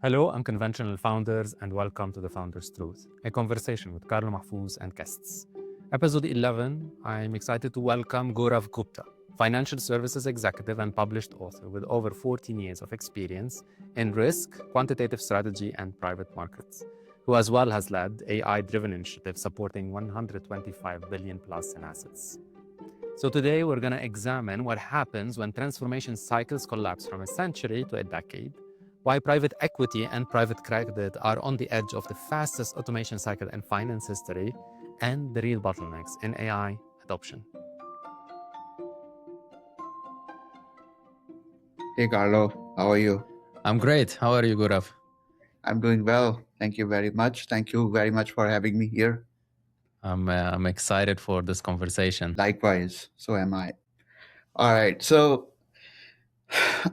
Hello, unconventional founders, and welcome to The Founder's Truth, a conversation with Carlo Mahfouz and guests. Episode 11, I'm excited to welcome Gaurav Gupta, financial services executive and published author with over 14 years of experience in risk, quantitative strategy, and private markets, who as well has led AI-driven initiatives supporting 125 billion plus in assets. So today we're going to examine what happens when transformation cycles collapse from a century to a decade, why private equity and private credit are on the edge of the fastest automation cycle in finance history, and the real bottlenecks in AI adoption. Hey Carlo, how are you? I'm great. How are you, Gaurav? I'm doing well. Thank you very much. Thank you very much for having me here. I'm excited for this conversation. Likewise, so am I. All right. So,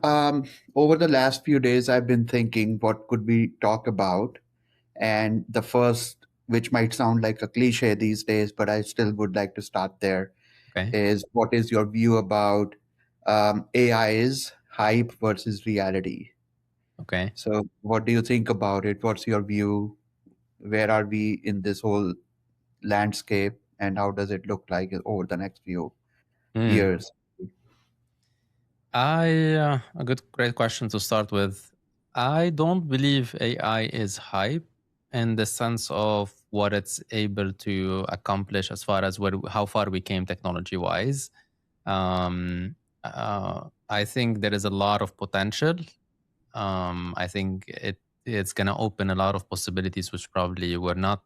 over the last few days, I've been thinking what could we talk about? And the first, which might sound like a cliche these days, but I still would like to start there, Okay. is what is your view about AI's hype versus reality? Okay. So, what do you think about it? What's your view? Where are we in this whole landscape, and how does it look like over the next few years? Great question to start with. I don't believe AI is hype in the sense of what it's able to accomplish as far as how far we came technology wise. I think there is a lot of potential. I think it's going to open a lot of possibilities which probably were not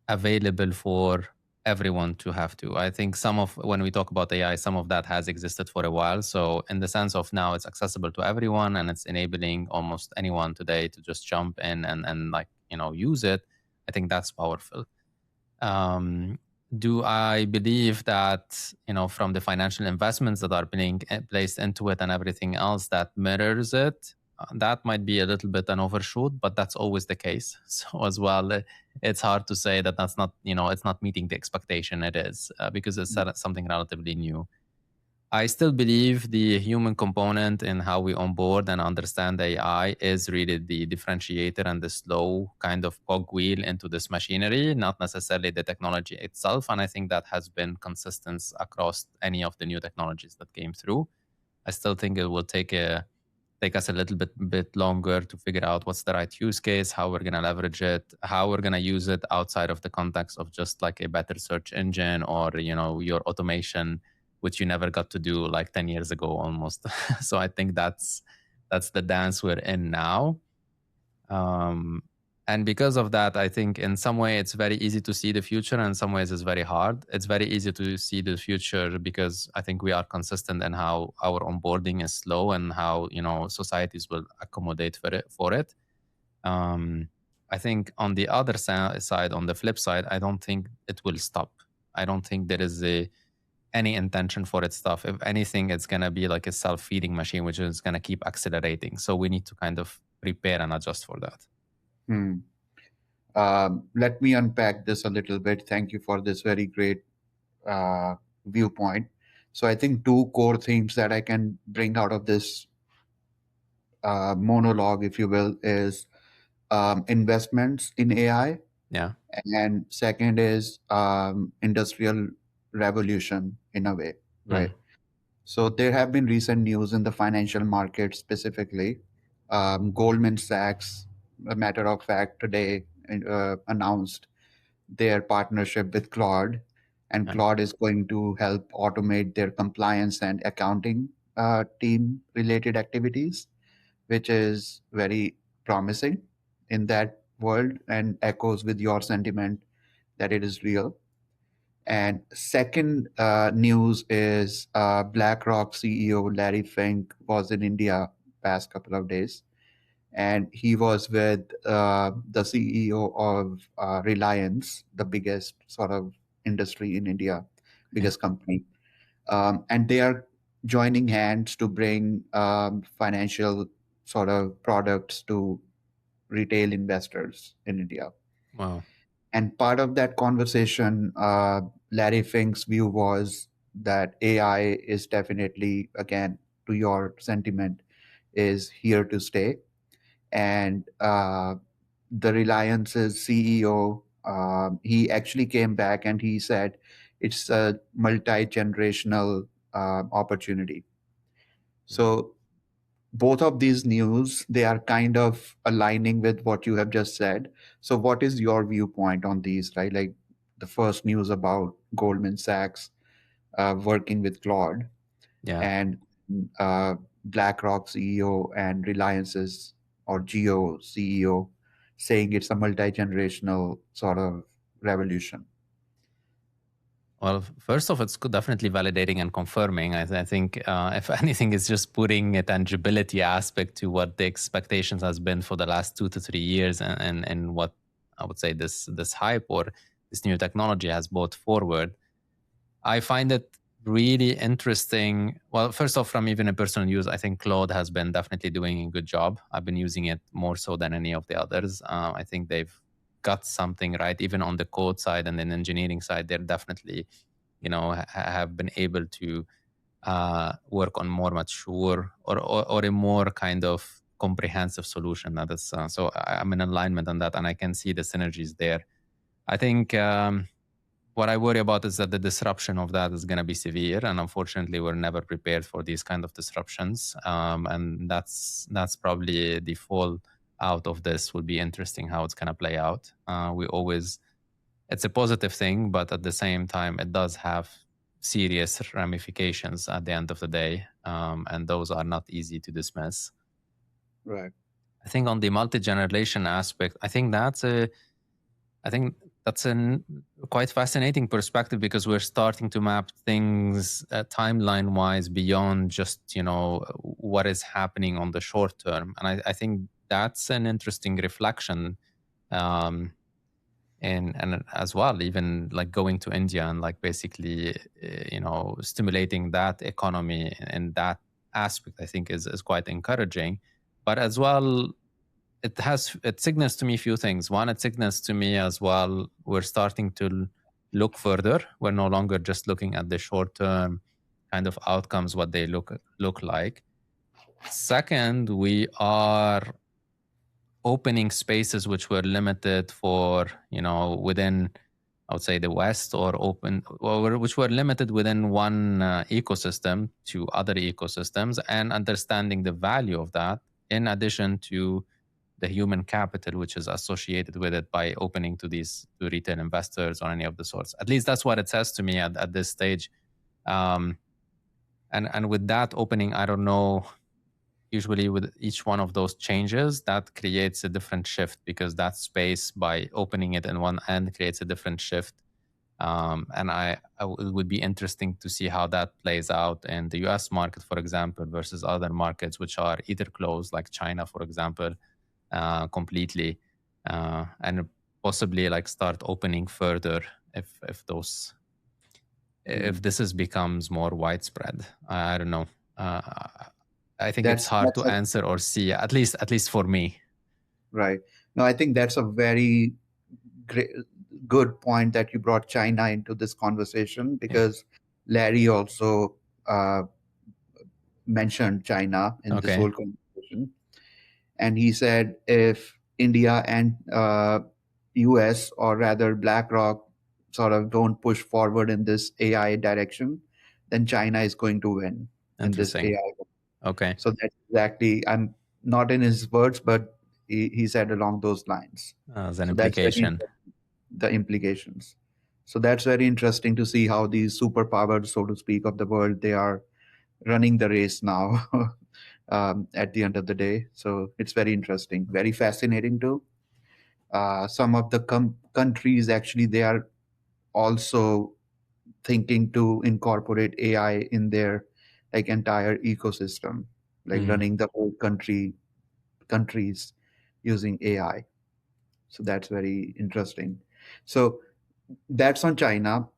available for everyone to have to. I think when we talk about AI, some of that has existed for a while. So in the sense of now it's accessible to everyone and it's enabling almost anyone today to just jump in and use it. I think that's powerful. Do I believe that, from the financial investments that are being placed into it and everything else that mirrors it, that might be a little bit an overshoot, but that's always the case. So as well, it's hard to say that that's not, it's not meeting the expectation it is because it's something relatively new. I still believe the human component in how we onboard and understand AI is really the differentiator and the slow kind of cogwheel into this machinery, not necessarily the technology itself. And I think that has been consistent across any of the new technologies that came through. I still think it will take us a little bit longer to figure out what's the right use case, how we're going to leverage it, how we're going to use it outside of the context of just like a better search engine or your automation, which you never got to do like 10 years ago almost. So I think that's the dance we're in now. And because of that, I think in some way it's very easy to see the future, and in some ways it's very hard. It's very easy to see the future because I think we are consistent in how our onboarding is slow and how societies will accommodate for it. I think on the other side, on the flip side, I don't think it will stop. I don't think there is any intention for its stuff. If anything, it's going to be like a self-feeding machine, which is going to keep accelerating. So we need to kind of prepare and adjust for that. Let me unpack this a little bit. Thank you for this very great viewpoint. So I think two core themes that I can bring out of this monologue, if you will, is investments in AI. Yeah. And second is industrial revolution in a way, right? So there have been recent news in the financial market specifically. Goldman Sachs, a matter of fact, today announced their partnership with Claude, and Claude is going to help automate their compliance and accounting team related activities, which is very promising in that world and echoes with your sentiment that it is real. And second news is BlackRock CEO Larry Fink was in India past couple of days, and he was with the CEO of Reliance, the biggest sort of industry in India, biggest company, and they are joining hands to bring financial sort of products to retail investors in India. Wow. And part of that conversation, Larry Fink's view was that AI is definitely, again, to your sentiment, is here to stay. and the Reliance's CEO, he actually came back and he said it's a multi-generational opportunity. So both of these news, they are kind of aligning with what you have just said. So what is your viewpoint on these, right? Like the first news about Goldman Sachs working with Claude, Yeah. and BlackRock CEO and Reliance's or Geo CEO saying it's a multi-generational sort of revolution. Well, first off, it's definitely validating and confirming. I think, if anything, it's just putting a tangibility aspect to what the expectations has been for the last 2 to 3 years, and what I would say this hype or this new technology has brought forward. I find it really interesting. Well, first off, from even a personal use, I think Claude has been definitely doing a good job. I've been using it more so than any of the others. I think they've got something right, even on the code side and then engineering side. They're definitely, have been able to work on more mature or a more kind of comprehensive solution. That is, so I'm in alignment on that, and I can see the synergies there. I think. What I worry about is that the disruption of that is going to be severe, and unfortunately, we're never prepared for these kind of disruptions. And that's probably the fall out of this. Will be interesting how it's going to play out. It's a positive thing, but at the same time, it does have serious ramifications at the end of the day, and those are not easy to dismiss. Right. I think on the multi-generation aspect, I think that's a quite fascinating perspective, because we're starting to map things timeline wise beyond just what is happening on the short term, and I think that's an interesting reflection. And as well, even like going to India and like basically stimulating that economy and that aspect, I think is quite encouraging. But as well, it signals to me a few things. One, it signals to me as well, we're starting to look further. We're no longer just looking at the short term kind of outcomes, what they look like. Second, we are opening spaces which were limited for within, I would say, the West, or which were limited within one ecosystem to other ecosystems, and understanding the value of that, in addition to the human capital which is associated with it, by opening to retail investors or any of the sorts. At least that's what it says to me at this stage. And with that opening, I don't know, usually with each one of those changes, that creates a different shift, because that space, by opening it in one end, creates a different shift. And it would be interesting to see how that plays out in the US market, for example, versus other markets which are either closed, like China, for example, completely, and possibly like start opening further if this becomes more widespread. I don't know. I think it's hard to answer or see, at least for me. Right. No, I think that's a very good point that you brought China into this conversation, because Larry also mentioned China in this whole conversation. And he said if India and US, or rather BlackRock, sort of don't push forward in this AI direction, then China is going to win in this AI. Okay. So that's exactly, I'm not in his words, but he said along those lines. As an implication. The implications. So that's very interesting to see how these superpowers, so to speak, of the world, they are running the race now at the end of the day. So it's very interesting, very fascinating too. Some of the countries, actually, they are also thinking to incorporate AI in their like entire ecosystem, like running the whole countries using AI. So that's very interesting. So that's on China.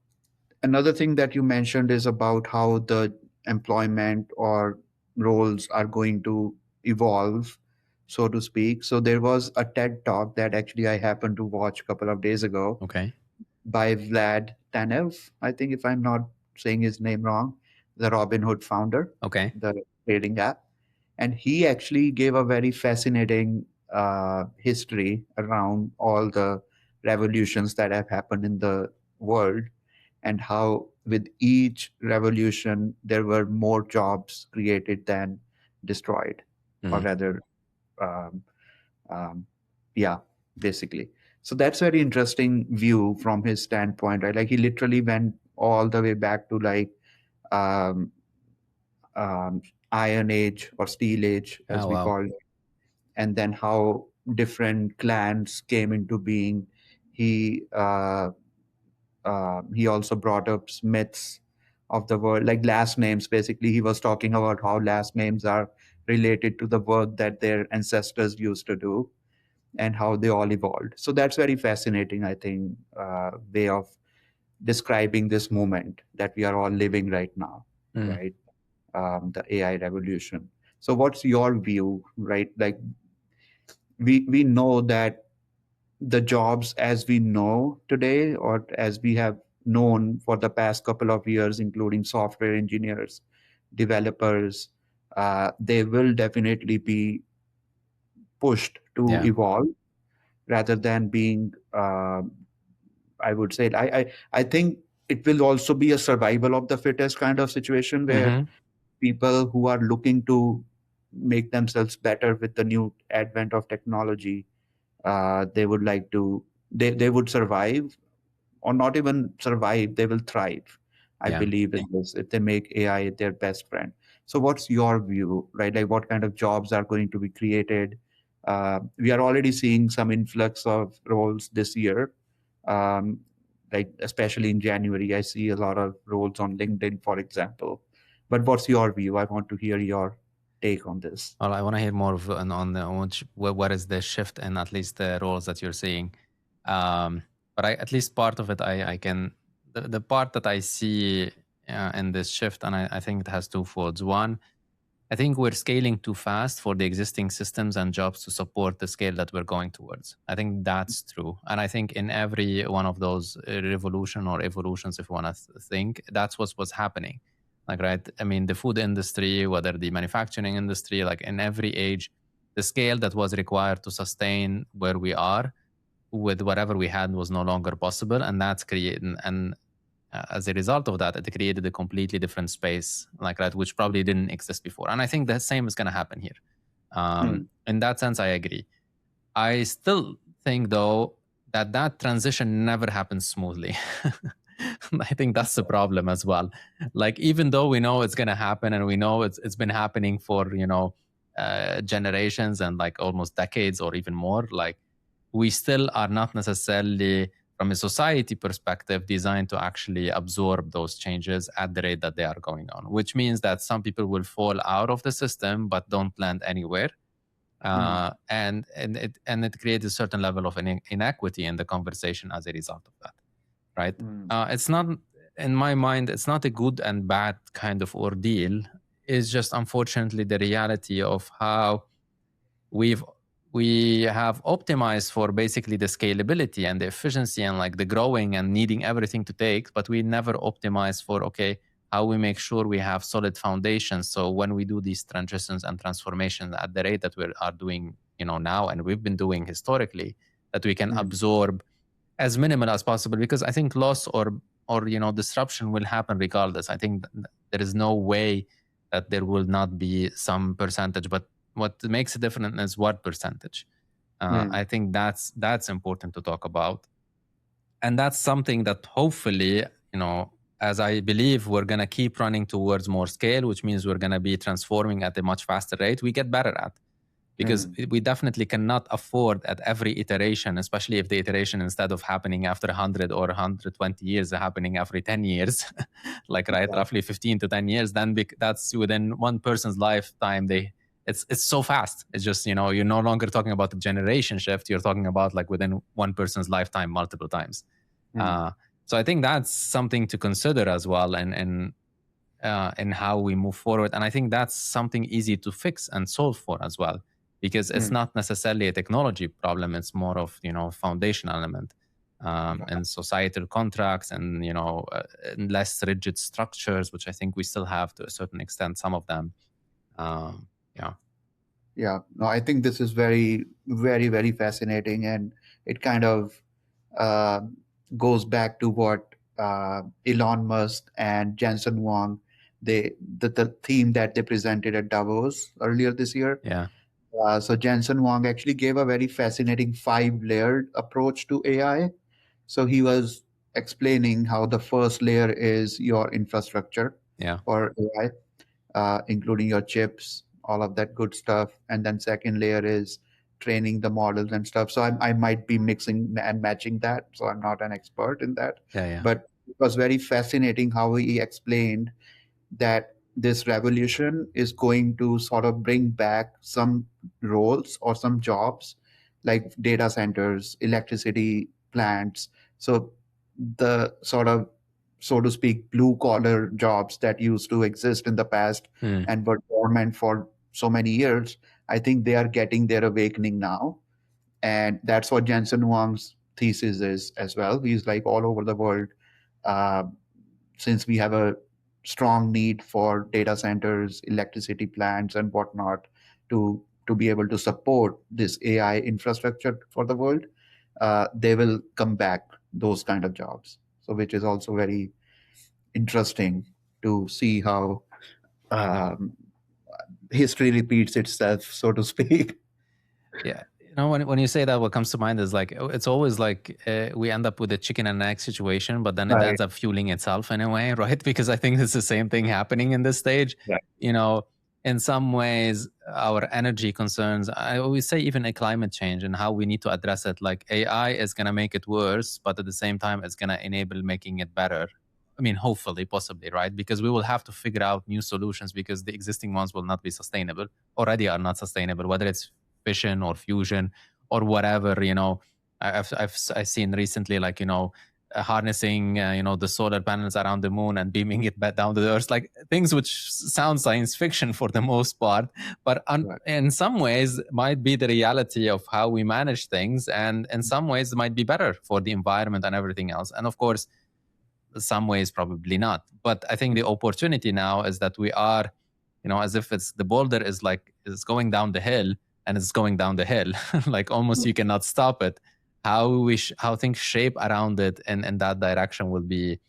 Another thing that you mentioned is about how the employment or roles are going to evolve, so to speak. So there was a TED talk that actually I happened to watch a couple of days ago. Okay. By Vlad Tanev, I think, if I'm not saying his name wrong, the Robinhood founder, okay, the trading app. And he actually gave a very fascinating history around all the revolutions that have happened in the world, and how with each revolution there were more jobs created than destroyed, or rather, um, um, yeah, basically. So that's very interesting view from his standpoint, right? Like he literally went all the way back to like um, um, Iron Age or Steel Age, as Oh, we wow. call it, and then how different clans came into being. He he also brought up myths of the world, like last names. Basically, he was talking about how last names are related to the work that their ancestors used to do and how they all evolved. So that's very fascinating, I think, way of describing this moment that we are all living right now, Mm. right? The AI revolution. So, what's your view, right? Like we know that the jobs as we know today, or as we have known for the past couple of years, including software engineers, developers, they will definitely be pushed to Yeah. evolve rather than being I would say I think it will also be a survival of the fittest kind of situation where Mm-hmm. people who are looking to make themselves better with the new advent of technology, they would like to they would survive, or not even survive, they will thrive. I Yeah. believe in this if they make AI their best friend. So what's your view, right? Like what kind of jobs are going to be created? We are already seeing some influx of roles this year. um, like especially in January, I see a lot of roles on LinkedIn, for example. But what's your view? I want to hear your take on this. Well, I want to hear more of on which, what is the shift in at least the roles that you're seeing. But at least part of it, I can, the part that I see in this shift, and I think it has two folds. One, I think we're scaling too fast for the existing systems and jobs to support the scale that we're going towards. I think that's true. And I think in every one of those revolution or evolutions, if you want to think, that's what's happening. Like, right? I mean, the food industry, whether the manufacturing industry, like in every age, the scale that was required to sustain where we are with whatever we had was no longer possible. And that's creating, and as a result of that, it created a completely different space like that, which probably didn't exist before. And I think the same is going to happen here. Hmm. In that sense, I agree. I still think, though, that transition never happens smoothly. I think that's the problem as well. Like, even though we know it's going to happen, and we know it's been happening for generations and like almost decades or even more, like we still are not necessarily, from a society perspective, designed to actually absorb those changes at the rate that they are going on, which means that some people will fall out of the system but don't land anywhere. Hmm. And it creates a certain level of inequity in the conversation as a result of that, right? Hmm. It's not, in my mind, it's not a good and bad kind of ordeal. It's just unfortunately the reality of how we've we have optimized for basically the scalability and the efficiency and like the growing and needing everything to take, but we never optimize for, okay, how we make sure we have solid foundations, so when we do these transitions and transformations at the rate that we are doing now, and we've been doing historically, that we can Hmm. absorb as minimal as possible, because I think loss or disruption will happen regardless. I think there is no way that there will not be some percentage, but what makes it different is what percentage. Hmm. I think that's important to talk about, and that's something that hopefully, as I believe we're going to keep running towards more scale, which means we're going to be transforming at a much faster rate, we get better at, because Hmm. we definitely cannot afford at every iteration, especially if the iteration, instead of happening after 100 or 120 years, happening every 10 years, like, right, Yeah. roughly 15 to 10 years, then that's within one person's lifetime. It's so fast. It's just, you're no longer talking about a generation shift. You're talking about like within one person's lifetime multiple times. Hmm. Uh, so I think that's something to consider as well, and how we move forward. And I think that's something easy to fix and solve for as well, because it's Hmm. not necessarily a technology problem. It's more of, foundation element, Yeah. and societal contracts, and, and less rigid structures, which I think we still have to a certain extent, some of them. Yeah. Yeah, no, I think this is very, very, very fascinating, and it kind of uh, goes back to what Elon Musk and Jensen Huang, the theme that they presented at Davos earlier this year. Yeah, So Jensen Huang actually gave a very fascinating five-layered approach to AI. So he was explaining how the first layer is your infrastructure yeah, for AI, including your chips, all of that good stuff. And then second layer is training the models and stuff. So I might be mixing and matching that. So I'm not an expert in that, yeah, yeah. but it was very fascinating how he explained that this revolution is going to sort of bring back some roles or some jobs like data centers, electricity plants. So the sort of, so to speak, blue collar jobs that used to exist in the past Hmm. and were dormant for so many years, I think they are getting their awakening now. And that's what Jensen Huang's thesis is as well. He's like all over the world. Uh, since we have a strong need for data centers, electricity plants, and whatnot to be able to support this AI infrastructure for the world, they will come back those kind of jobs. So, which is also very interesting to see how um, history repeats itself, so to speak. Yeah, when you say that, what comes to mind is like it's always like we end up with a chicken and egg situation, but then it Right. ends up fueling itself in a way, right? Because I think it's the same thing happening in this stage. Right. You know, in some ways, our energy concerns. I always say even a climate change and how we need to address it. Like AI is going to make it worse, but at the same time, it's going to enable making it better. I mean, hopefully, possibly, right? Because we will have to figure out new solutions because the existing ones will not be sustainable. Already are not sustainable, whether it's fission or fusion or whatever. I've seen recently, like, harnessing the solar panels around the moon and beaming it back down to the earth, like things which sound science fiction for the most part, but Right. in some ways might be the reality of how we manage things, and in some ways it might be better for the environment and everything else, and of course some ways probably not. But I think the opportunity now is that we are, as if it's the boulder is like is going down the hill, and it's going down the hill like almost you cannot stop it. How things shape around it and in that direction will be,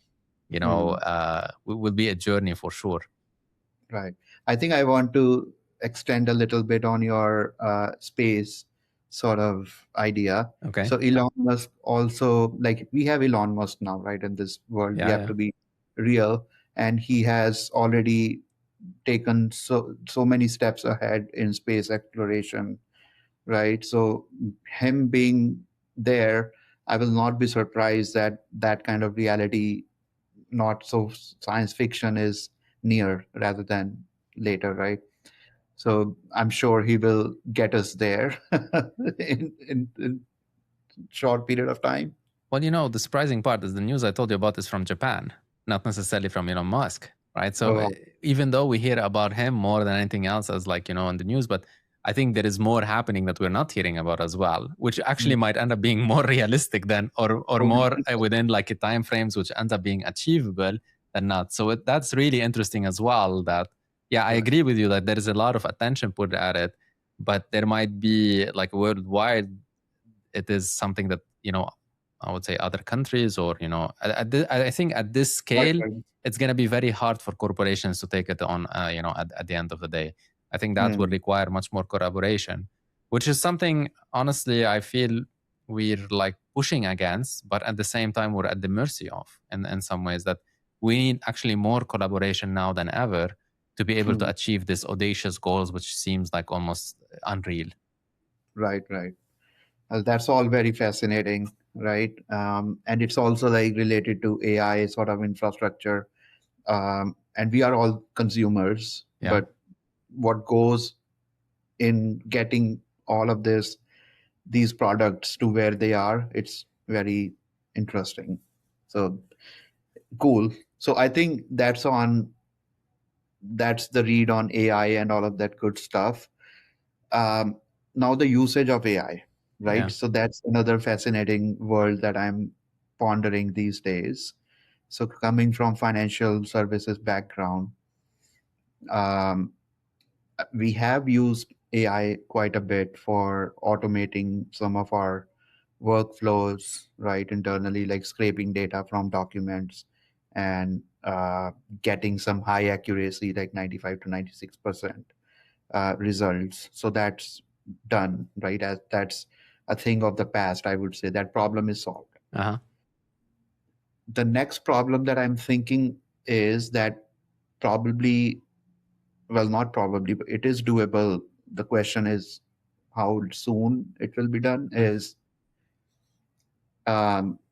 Hmm. will be a journey for sure. Right. I think I want to extend a little bit on your space sort of idea. Okay. So Elon Musk also, like we have Elon Musk now, right? In this world, we Yeah, have yeah. to be real, and he has already taken so many steps ahead in space exploration, right? So him being there, I will not be surprised that that kind of reality, not so science fiction, is near rather than later, right? So I'm sure he will get us there in short period of time. Well, the surprising part is the news I told you about is from Japan, not necessarily from Elon Musk, right? So Oh, even though we hear about him more than anything else as like, in the news, but I think there is more happening that we're not hearing about as well, which actually mm. might end up being more realistic than, or Oh, more within like a time frames which ends up being achievable than not. So that's really interesting as well. That, yeah, I right. agree with you that there is a lot of attention put at it, but there might be like worldwide it is something that, I would say other countries, or I think at this Right, scale right. it's going to be very hard for corporations to take it on, at the end of the day. I think that will Mm, require much more collaboration, which is something honestly I feel we're like pushing against, but at the same time we're at the mercy of, in some ways, that we need actually more collaboration now than ever to be able to mm. achieve this audacious goals which seems like almost unreal. Right, right. Well, that's all very fascinating, right? And it's also like related to AI sort of infrastructure. And we are all consumers, Yeah. but what goes in getting all of these products to where they are, it's very interesting. So cool. So I think that's the read on AI and all of that good stuff. um, Now the usage of AI, right? Yeah. So that's another fascinating world that I'm pondering these days. So coming from financial services background, um, we have used AI quite a bit for automating some of our workflows, right, internally, like scraping data from documents and getting some high accuracy, like 95 to 96% results. So that's done, right? As that's a thing of the past, I would say that problem is solved. Uh-huh. The next problem that I'm thinking is that probably, well, not probably, but it is doable. The question is how soon it will be done, Mm, is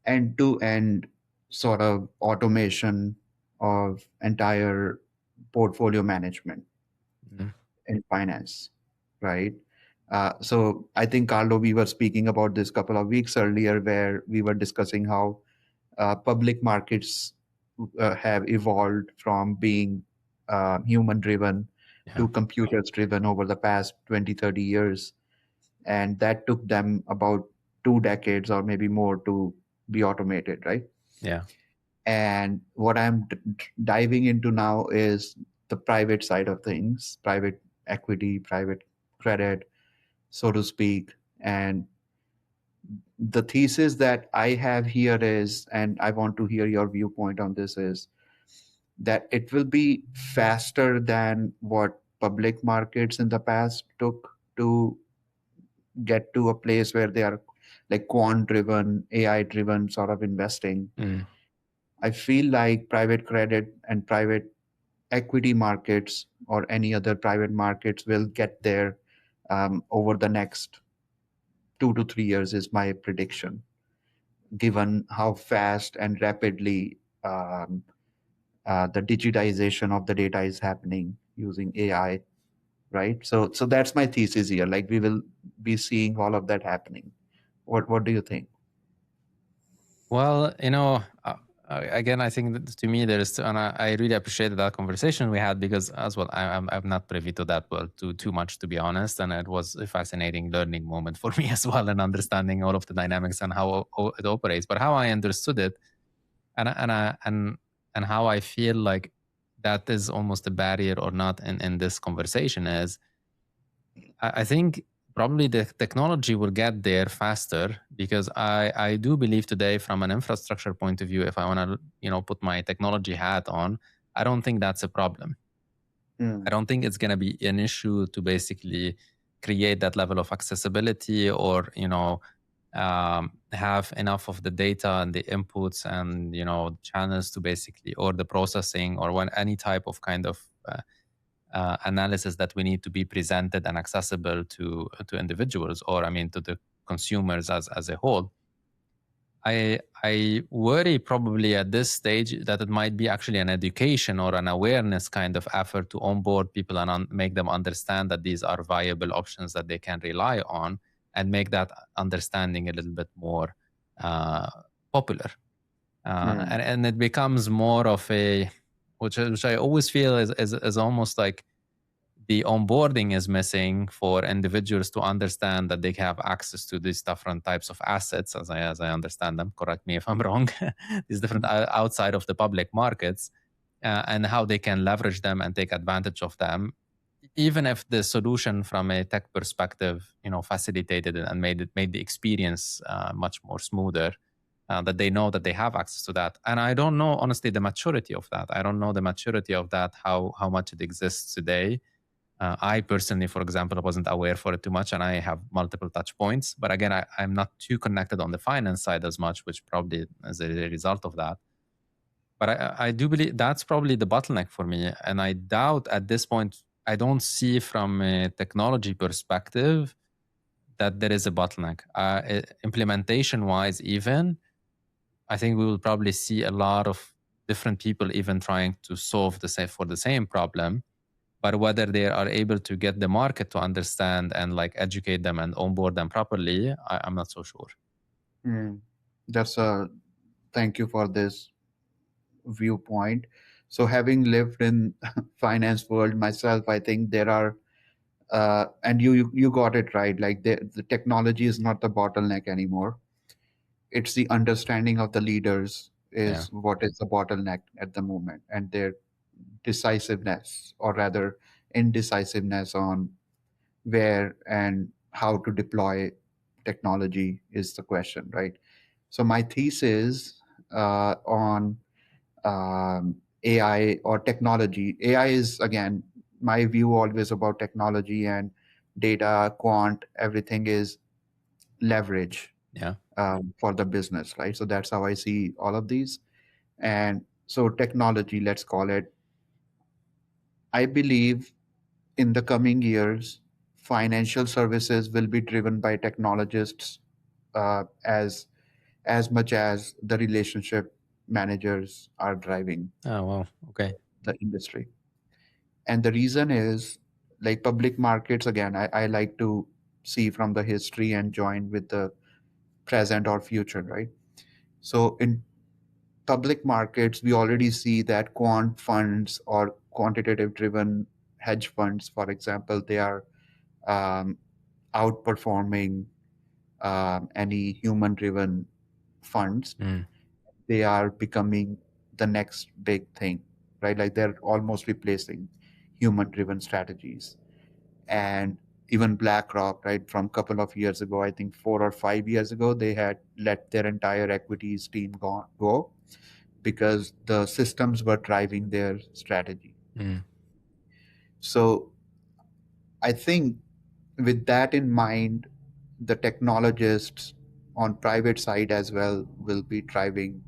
end to end sort of automation of entire portfolio management mm, in finance, right? So I think, Carlo, we were speaking about this couple of weeks earlier, where we were discussing how public markets have evolved from being human driven yeah. to computers driven over the past 20, 30 years. And that took them about 2 decades or maybe more to be automated, right? Yeah. And what I'm diving into now is the private side of things, private equity, private credit, so to speak. And the thesis that I have here is, and I want to hear your viewpoint on this, is that it will be faster than what public markets in the past took to get to a place where they are like quant driven, AI driven sort of investing. Mm, I feel like private credit and private equity markets or any other private markets will get there over the next 2 to 3 years, is my prediction, given how fast and rapidly the digitization of the data is happening using AI, right? So that's my thesis here. Like we will be seeing all of that happening. What do you think? well, again, I think that to me there's, and I really appreciated that conversation we had, because as well, I'm not privy to that world too much, to be honest, and it was a fascinating learning moment for me as well, and understanding all of the dynamics and how it operates. But how I understood it, and and how I feel like that is almost a barrier or not in this conversation is, I think probably the technology will get there faster, because I do believe today, from an infrastructure point of view, if I want to put my technology hat on, I don't think that's a problem. I Mm, don't think it's going to be an issue to basically create that level of accessibility, or have enough of the data and the inputs and channels to basically, or the processing, or when any type of kind of analysis that we need to be presented and accessible to individuals, or I mean to the consumers as a whole. I worry probably at this stage that it might be actually an education or an awareness kind of effort to onboard people and make them understand that these are viable options that they can rely on, and make that understanding a little bit more uh, popular. mm, And it becomes more of a, which I always feel is almost like the onboarding is missing for individuals to understand that they have access to these different types of assets, as I understand them. Correct me if I'm wrong. These different outside of the public markets, and how they can leverage them and take advantage of them. Even if the solution from a tech perspective, facilitated it and made the experience much more smoother. That they know that they have access to that, and I don't know honestly the maturity of that. I don't know the maturity of that, how much it exists today. I personally, for example, wasn't aware for it too much, and I have multiple touch points. But again, I'm not too connected on the finance side as much, which probably is a result of that. But I do believe that's probably the bottleneck for me. And I doubt at this point, I don't see from a technology perspective that there is a bottleneck. Implementation wise, even, I think we will probably see a lot of different people even trying to solve the same problem, but whether they are able to get the market to understand and like educate them and onboard them properly, I'm not so sure. mm. That's a Thank you for this viewpoint. So having lived in finance world myself, I think there are and you got it right. Like the technology is not the bottleneck anymore. It's the understanding of the leaders Yeah. is what is the bottleneck at the moment, and their decisiveness, or rather indecisiveness, on where and how to deploy technology is the question, right? So my thesis on AI or technology. AI is, again, my view always about technology and data, quant, everything is leverage Yeah. for the business, right? So that's how I see all of these. And so technology, let's call it, I believe in the coming years, financial services will be driven by technologists as much as the relationship managers are driving Oh, wow. Okay. the industry. And the reason is, like, public markets, again, I like to see from the history and join with the present or future, right? So in public markets, we already see that quant funds or quantitative driven hedge funds, for example, they are um, outperforming any human driven funds. Mm. They are becoming the next big thing, right? Like they're almost replacing human driven strategies. And even BlackRock, right, from a couple of years ago, I think 4 or 5 years ago, they had let their entire equities team go because the systems were driving their strategy. Mm. So I think with that in mind, the technologists on private side as well will be driving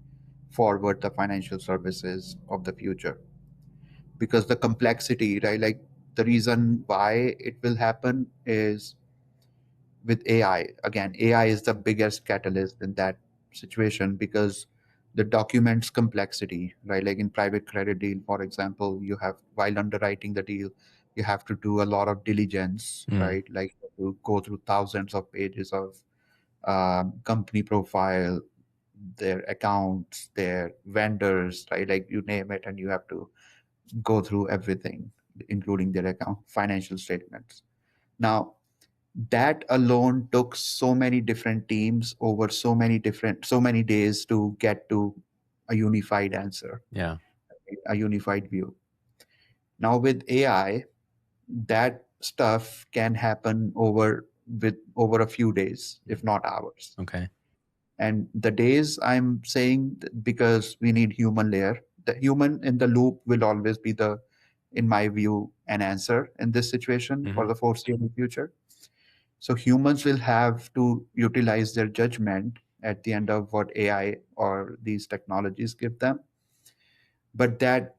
forward the financial services of the future, because the complexity, right, like the reason why it will happen is with AI. Again, AI is the biggest catalyst in that situation, because the documents complexity, right? Like in private credit deal, for example, you have, while underwriting the deal, you have to do a lot of diligence, Mm. right? Like to go through thousands of pages of company profile, their accounts, their vendors, right? Like you name it, and you have to go through everything, including their account financial statements. Now, that alone took so many different teams over so many days to get to a unified answer, Yeah. a unified view. Now with AI, that stuff can happen over a few days, if not hours. Okay. And the days, I'm saying, because we need human layer. The human in the loop will always be the, in my view, an answer in this situation for Hmm. the foreseeable future. So humans will have to utilize their judgment at the end of what AI or these technologies give them. But that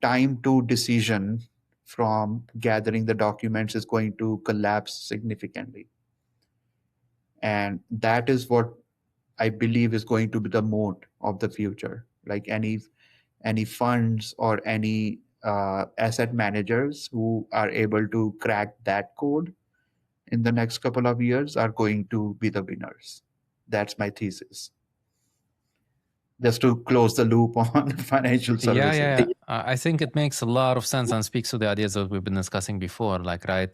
time to decision from gathering the documents is going to collapse significantly. And that is what I believe is going to be the mode of the future. Like any funds or any asset managers who are able to crack that code in the next couple of years are going to be the winners. That's my thesis. Just to close the loop on financial Yeah, services. yeah, yeah. I think it makes a lot of sense and speaks to the ideas that we've been discussing before. Like, right,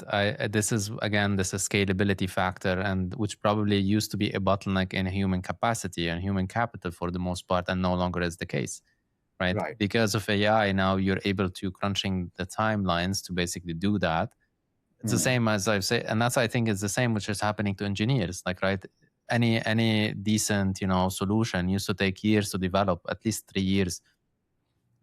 this is again this is scalability factor, and which probably used to be a bottleneck in human capacity and human capital for the most part, and no longer is the case, right? Right. Because of AI, now you're able to crunching the timelines to basically do that. It's the Hmm. same as I've said, and that's I think is the same which is happening to engineers. Like, right, any decent solution used to take years to develop, at least 3 years,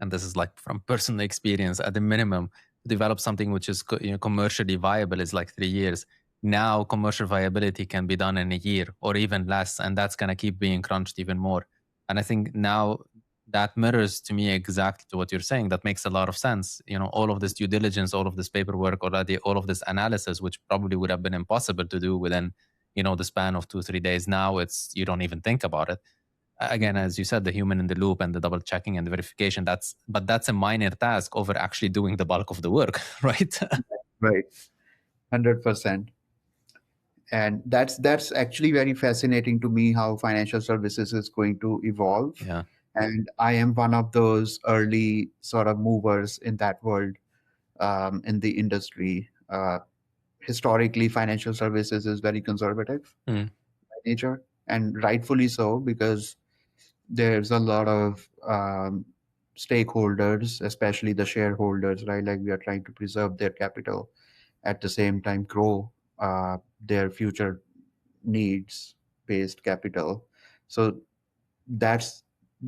and this is like from personal experience. At the minimum, to develop something which is commercially viable is like 3 years. Now commercial viability can be done in a year or even less, and that's going to keep being crunched even more. And I think now that mirrors to me exactly to what you're saying. That makes a lot of sense. All of this due diligence, all of this paperwork already, all of this analysis, which probably would have been impossible to do within the span of 2-3 days. Now it's you don't even think about it. Again, Hmm. as you said, the human in the loop and the double checking and the verification, that's a minor task over actually doing the bulk of the work. Right? Right. 100%. And that's actually very fascinating to me, how financial services is going to evolve. Yeah. And I am one of those early sort of movers in that world, in the industry. Historically, financial services is very conservative Mm. by nature, and rightfully so, because there's a lot of stakeholders, especially the shareholders, right? Like we are trying to preserve their capital, at the same time grow their future needs based capital. So that's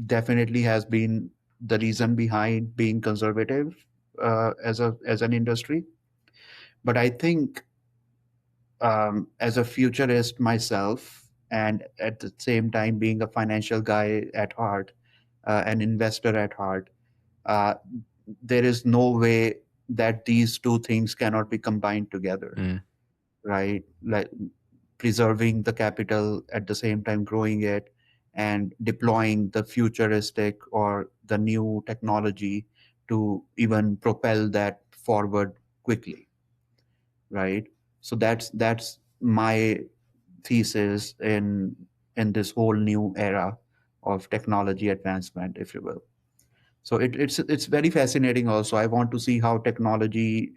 definitely has been the reason behind being conservative as an industry. But I think as a futurist myself, and at the same time being a financial guy at heart, an investor at heart, uh, there is no way that these two things cannot be combined together, Mm. right? Like preserving the capital at the same time growing it and deploying the futuristic or the new technology to even propel that forward quickly, right? So that's my thesis in this whole new era of technology advancement, if you will. So it's very fascinating. Also, I want to see how technology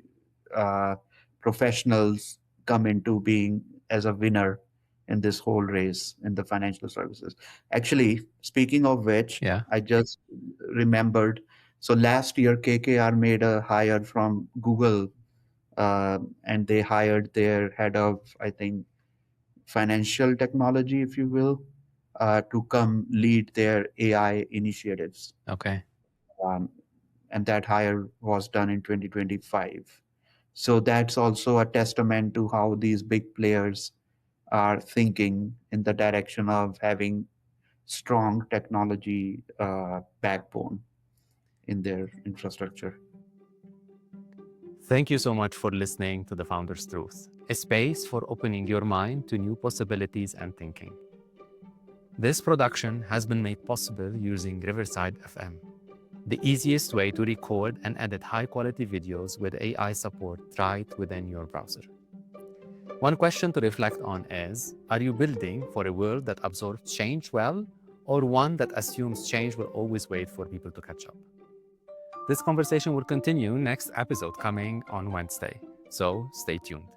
uh, professionals come into being as a winner in this whole race in the financial services. Actually, speaking of which, Yeah. I just remembered. So last year, KKR made a hire from Google, and they hired their head of, I think, financial technology, if you will, to come lead their AI initiatives. Okay. Um, and that hire was done in 2025. So that's also a testament to how these big players are thinking in the direction of having strong technology backbone in their infrastructure. Thank you so much for listening to The Founder's Truth, a space for opening your mind to new possibilities and thinking. This production has been made possible using Riverside FM, the easiest way to record and edit high-quality videos with AI support right within your browser. One question to reflect on is, are you building for a world that absorbs change well, or one that assumes change will always wait for people to catch up? This conversation will continue next episode coming on Wednesday, so stay tuned.